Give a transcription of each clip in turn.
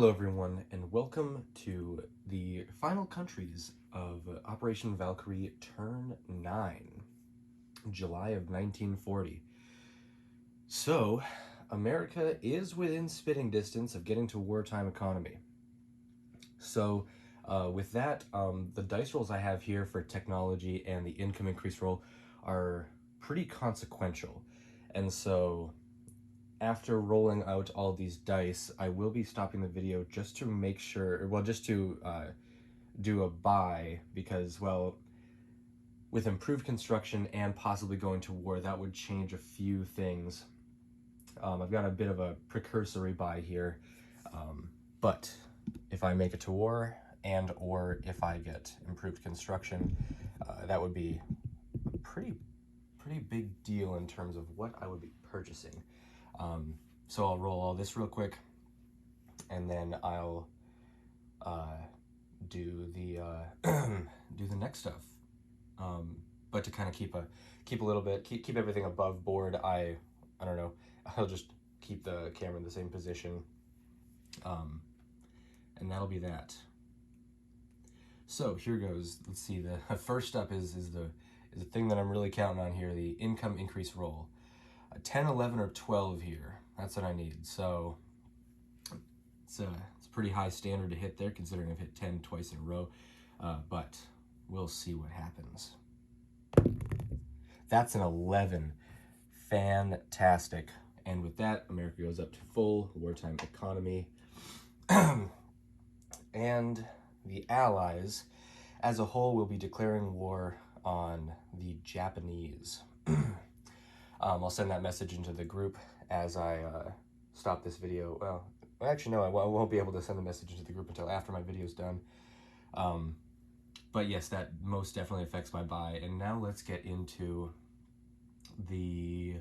Hello everyone, and welcome to the final countries of Operation Valkyrie Turn 9, July of 1940. So, America is within spitting distance of getting to wartime economy. So, with that, the dice rolls I have here for technology and the income increase roll are pretty consequential. And so, after rolling out all these dice, I will be stopping the video just to make sure, well, just to do a buy, because, well, with improved construction and possibly going to war, that would change a few things. I've got a bit of a precursory buy here, but if I make it to war and or if I get improved construction, that would be a pretty big deal in terms of what I would be purchasing. So I'll roll all this real quick, and then I'll do the do the next stuff. But to kind of keep a little bit, keep everything above board, I don't know, I'll just keep the camera in the same position, and that'll be that. So here goes. Let's see. The first up is the thing that I'm really counting on here, the income increase roll. A 10, 11, or 12 here. That's what I need. So it's a pretty high standard to hit there, considering I've hit 10 twice in a row. But we'll see what happens. That's an 11. Fantastic. And with that, America goes up to full wartime economy. And the Allies, as a whole, will be declaring war on the Japanese. I'll send that message into the group as I stop this video. Well, actually, no, I won't be able to send the message into the group until after my video's done. But yes, that most definitely affects my buy. And now let's get into the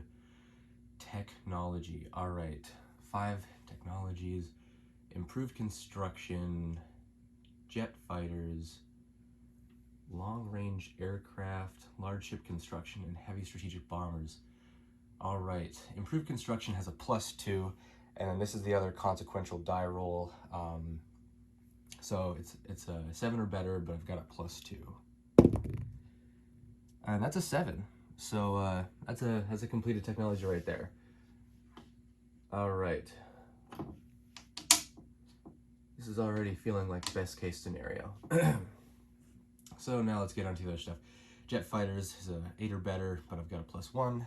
technology. All right, 5 technologies: improved construction, jet fighters, long-range aircraft, large ship construction, and heavy strategic bombers. All right, improved construction has a +2, and then this is the other consequential die roll. So it's a 7 or better, but I've got a +2, and that's a 7. So that's a completed technology right there. All right, this is already feeling like best case scenario. So now let's get on to the other stuff. Jet fighters is a 8 or better, but I've got a +1.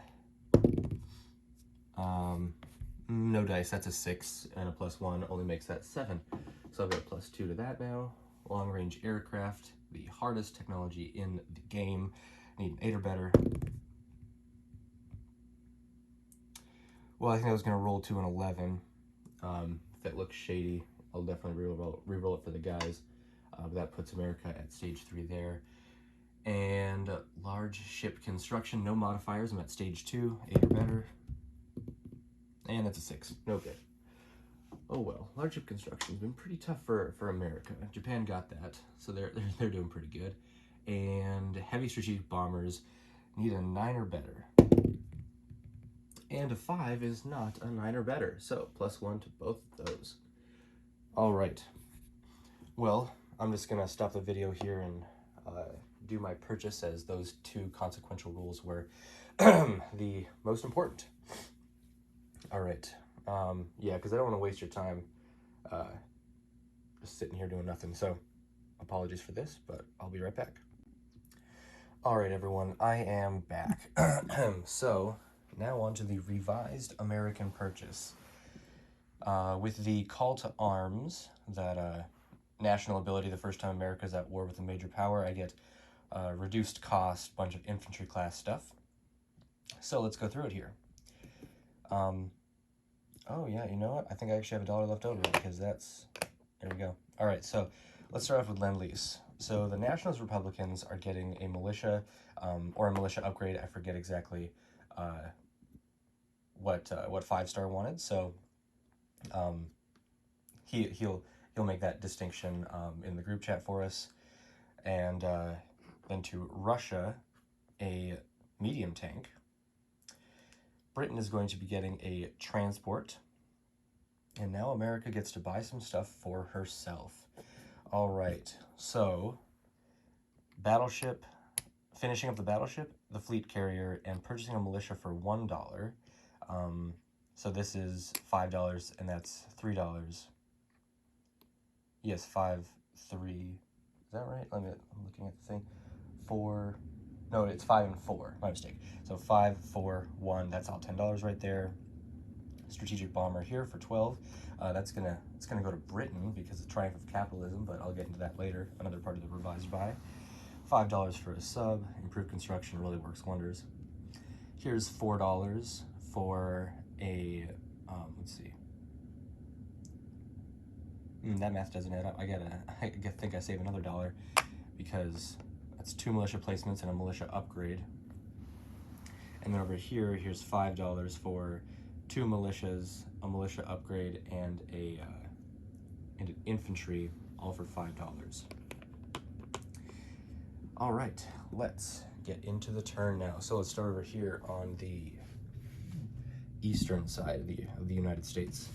No dice, that's a 6, and a +1 only makes that 7. So I've got a +2 to that now. Long range aircraft, the hardest technology in the game. Need an 8 or better. Well, I think I was going to roll to an 11. If it looks shady, I'll definitely re-roll it for the guys. But that puts America at stage 3 there. And large ship construction, no modifiers. I'm at stage 2, 8 or better. And that's a 6. No good. Oh well, large ship construction's been pretty tough for America. Japan got that, so they're doing pretty good. And heavy strategic bombers need a 9 or better. And a 5 is not a 9 or better, so +1 to both of those. All right. Well, I'm just gonna stop the video here and do my purchase, as those 2 consequential rules were the most important. All right. Yeah, because I don't want to waste your time just sitting here doing nothing. So apologies for this, but I'll be right back. All right, everyone, I am back. So now on to the revised American purchase. With the call to arms, that national ability, the first time America's at war with a major power, I get reduced cost, bunch of infantry class stuff. So let's go through it here. Oh yeah, you know what? I think I actually have $1 left over, because that's, there we go. All right, so let's start off with Lend-Lease. So the Nationalist Republicans are getting a militia, or a militia upgrade. I forget exactly what 5-star wanted. So he'll make that distinction in the group chat for us. And then to Russia, a medium tank. Britain is going to be getting a transport. And now America gets to buy some stuff for herself. All right, so battleship, finishing up the battleship, the fleet carrier, and purchasing a militia for $1. So this is $5, and that's $3. Yes, 5, 3. Is that right? I'm looking at the thing. 4. No, it's 5 and 4. My mistake. So 5, 4, 1. That's all $10 right there. Strategic bomber here for 12. It's gonna go to Britain because of the triumph of capitalism, but I'll get into that later. Another part of the revised buy. $5 for a sub. Improved construction really works wonders. Here's $4 for a let's see. That math doesn't add up. I think I save another $1 because that's 2 militia placements and a militia upgrade. And then over here, here's $5 for 2 militias, a militia upgrade, and an infantry, all for $5. All right, let's get into the turn now. So let's start over here on the eastern side of the United States.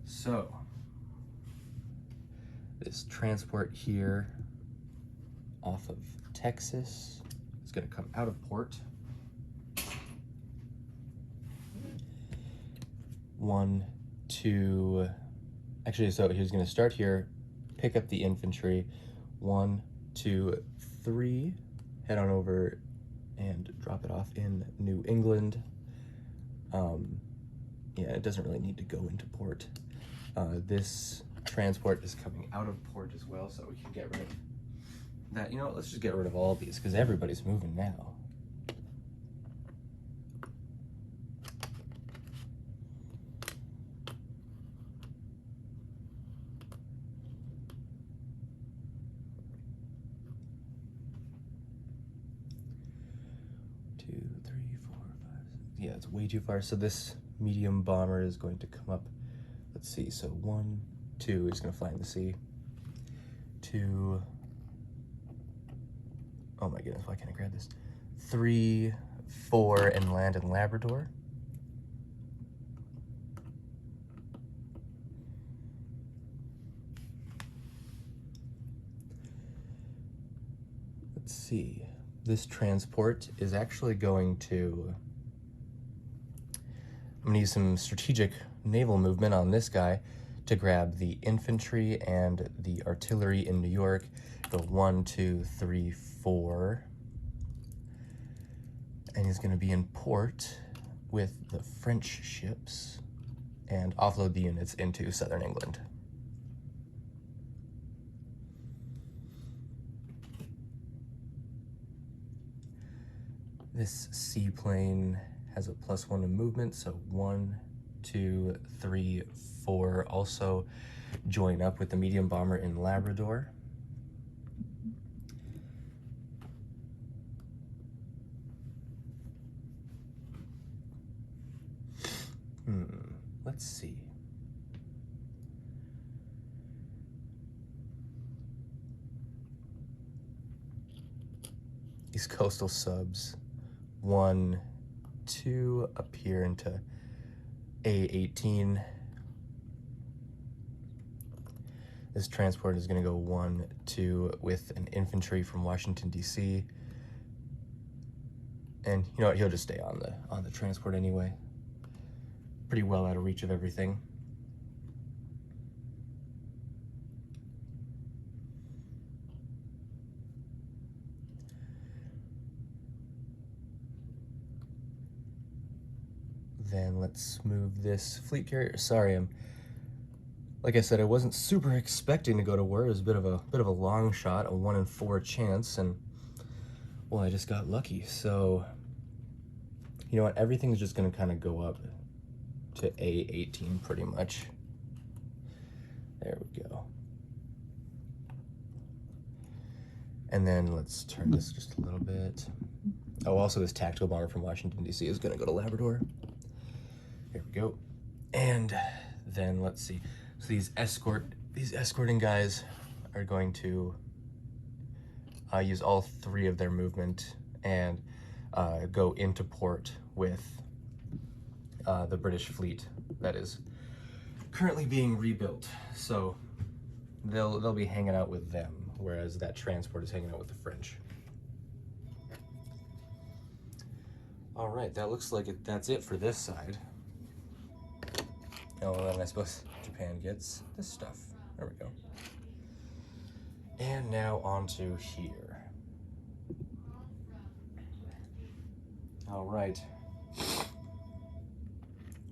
So this transport here off of Texas is going to come out of port. 1, 2, actually, so he's going to start here, pick up the infantry. 1, 2, 3, head on over and drop it off in New England. Yeah, it doesn't really need to go into port. This transport is coming out of port as well, so we can get rid of that. You know what, let's just get rid of all of these because everybody's moving now. Yeah, it's way too far. So this medium bomber is going to come up. Let's see. So 1, 2 is going to fly in the sea. 2. Oh my goodness, why can't I grab this? 3, 4, and land in Labrador. Let's see. This transport is actually going to... I'm going to use some strategic naval movement on this guy to grab the infantry and the artillery in New York. Go 1, 2, 3, 4. And he's going to be in port with the French ships and offload the units into southern England. This seaplane has a +1 to movement, so 1, 2, 3, 4 also join up with the medium bomber in Labrador. Let's see. These coastal subs, 1, 2 up here into A18. This transport is going to go 1, 2 with an infantry from Washington, D.C. And you know what? He'll just stay on the transport anyway. Pretty well out of reach of everything. Then let's move this fleet carrier. Sorry, like I said, I wasn't super expecting to go to war. It was a bit of a long shot, a 1 in 4 chance, and well, I just got lucky. So you know what? Everything's just gonna kind of go up to A18 pretty much. There we go. And then let's turn this just a little bit. Oh, also this tactical bomber from Washington, D.C. is gonna go to Labrador. There we go. And then let's see. So these escorting guys are going to use all 3 of their movement and go into port with the British fleet that is currently being rebuilt. So they'll be hanging out with them, whereas that transport is hanging out with the French. All right, that looks like that's it for this side. Oh, and then I suppose Japan gets this stuff. There we go. And now on to here. All right.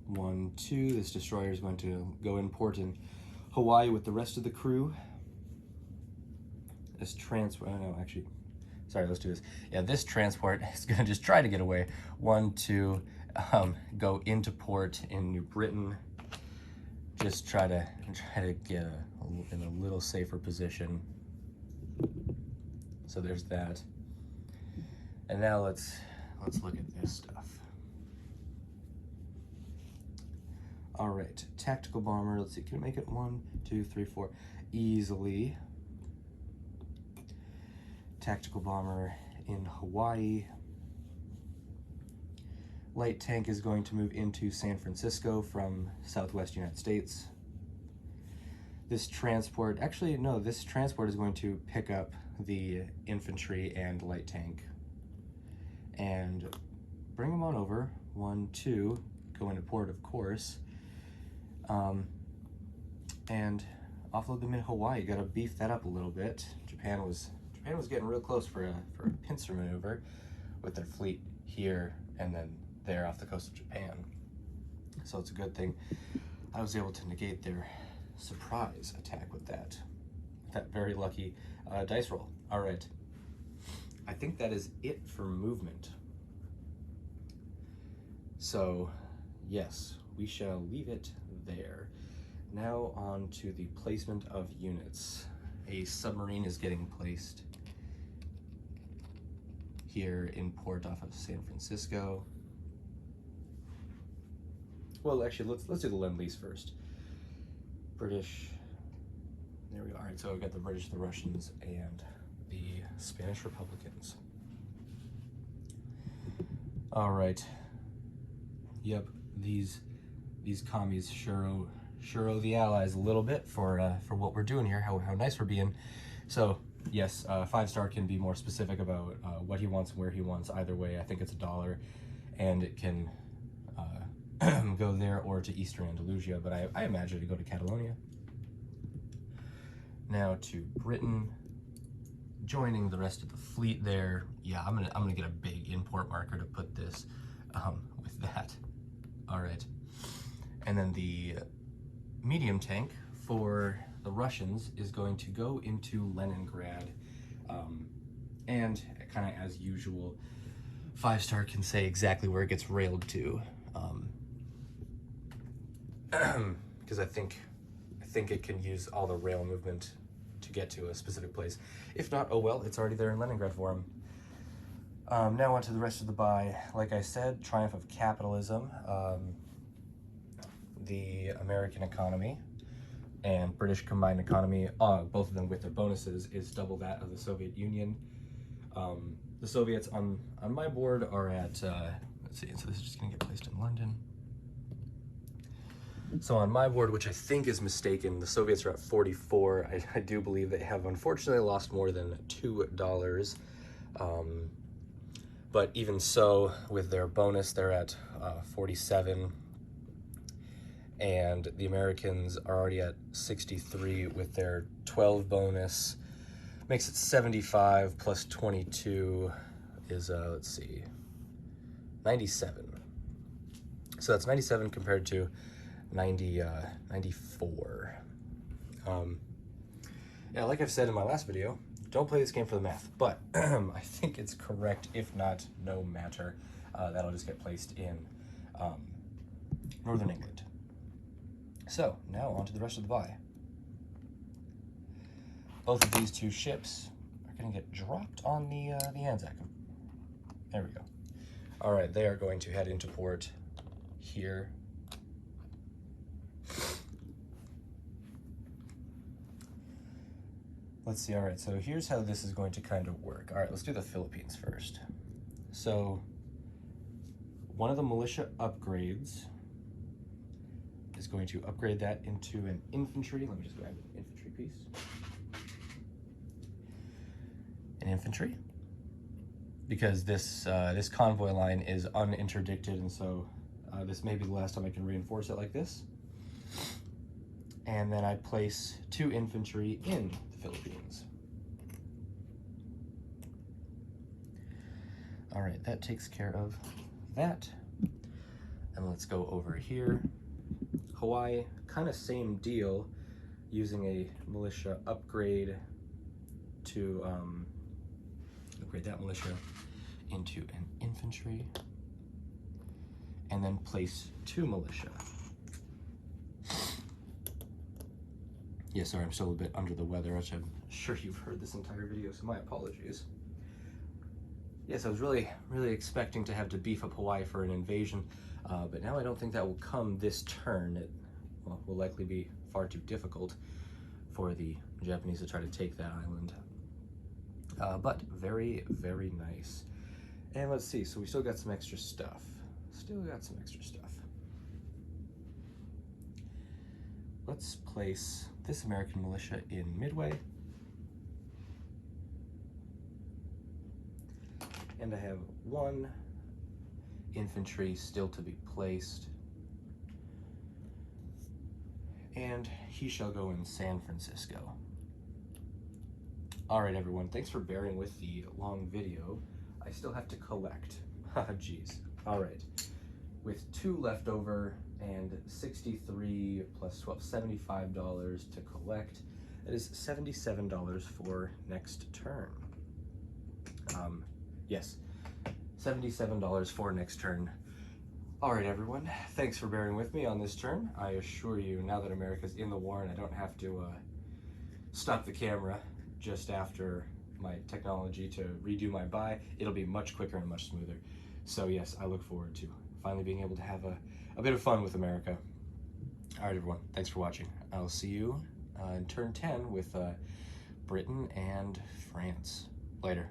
1, 2, this destroyer is going to go in port in Hawaii with the rest of the crew. This transport, oh no, actually, sorry, let's do this. Yeah, this transport is gonna just try to get away. 1, 2, go into port in New Britain. Just try to get in a little safer position. So there's that. And now let's look at this stuff. All right, tactical bomber. Let's see, can we make it 1, 2, 3, 4 easily? Tactical bomber in Hawaii. Light tank is going to move into San Francisco from Southwest United States. This transport, actually no, this transport is going to pick up the infantry and light tank and bring them on over. 1, 2, go into port, of course. And offload them in Hawaii. Got to beef that up a little bit. Japan was getting real close for a pincer maneuver with their fleet here and then there off the coast of Japan. So it's a good thing I was able to negate their surprise attack with that very lucky dice roll. All right, I think that is it for movement. So yes, we shall leave it there. Now on to the placement of units. A submarine is getting placed here in port off of San Francisco. Well, actually, let's do the Lend-Lease first. British, there we go. All right, so we've got the British, the Russians, and the Spanish Republicans. All right. Yep, these commies sure owe the Allies a little bit for what we're doing here, how nice we're being. So yes, 5-star can be more specific about what he wants and where he wants. Either way, I think it's $1, and it can go there or to Eastern Andalusia, but I imagine it go to Catalonia. Now to Britain, joining the rest of the fleet there. Yeah, I'm gonna get a big import marker to put this with that. All right, and then the medium tank for the Russians is going to go into Leningrad, and kind of as usual, 5-star can say exactly where it gets railed to, because I think it can use all the rail movement to get to a specific place. If not, oh well, it's already there in Leningrad for them. Now on to the rest of the buy. Like I said, triumph of capitalism. The American economy and British combined economy, both of them with their bonuses, is double that of the Soviet Union. The Soviets on my board are at, let's see, so this is just gonna get placed in London. So on my board, which I think is mistaken, the Soviets are at 44. I do believe they have unfortunately lost more than $2. But even so, with their bonus, they're at 47. And the Americans are already at 63 with their 12 bonus. Makes it 75 plus 22 is, let's see, 97. So that's 97 compared to 94. Yeah, like I've said in my last video, don't play this game for the math, but I think it's correct, if not no matter. That'll just get placed in Northern England. So now on to the rest of the buy. Both of these two ships are going to get dropped on the Anzac. There we go. All right, they are going to head into port here. Let's see, all right, so here's how this is going to kind of work. All right, let's do the Philippines first. So one of the militia upgrades is going to upgrade that into an infantry. Let me just grab an infantry piece. An infantry. Because this convoy line is uninterdicted, and so this may be the last time I can reinforce it like this. And then I place 2 infantry in the Philippines. All right, that takes care of that. And let's go over here. Hawaii, kind of same deal, using a militia upgrade to upgrade that militia into an infantry, and then place 2 militia. Yeah, sorry, I'm still a bit under the weather, which I'm sure you've heard this entire video, so my apologies. Yes, I was really expecting to have to beef up Hawaii for an invasion, but now I don't think that will come this turn. It will likely be far too difficult for the Japanese to try to take that island. But very nice. And let's see, so we still got some extra stuff. Let's place this American militia in Midway. And I have 1 infantry still to be placed. And he shall go in San Francisco. All right, everyone, thanks for bearing with the long video. I still have to collect. Jeez. All right. With 2 left over and 63 plus 12, $75 to collect. That is $77 for next turn. Yes, $77 for next turn. All right, everyone, thanks for bearing with me on this turn. I assure you, now that America's in the war and I don't have to stop the camera just after my technology to redo my buy, it'll be much quicker and much smoother. So yes, I look forward to finally being able to have a bit of fun with America. All right, everyone, thanks for watching. I'll see you in turn 10 with Britain and France. Later.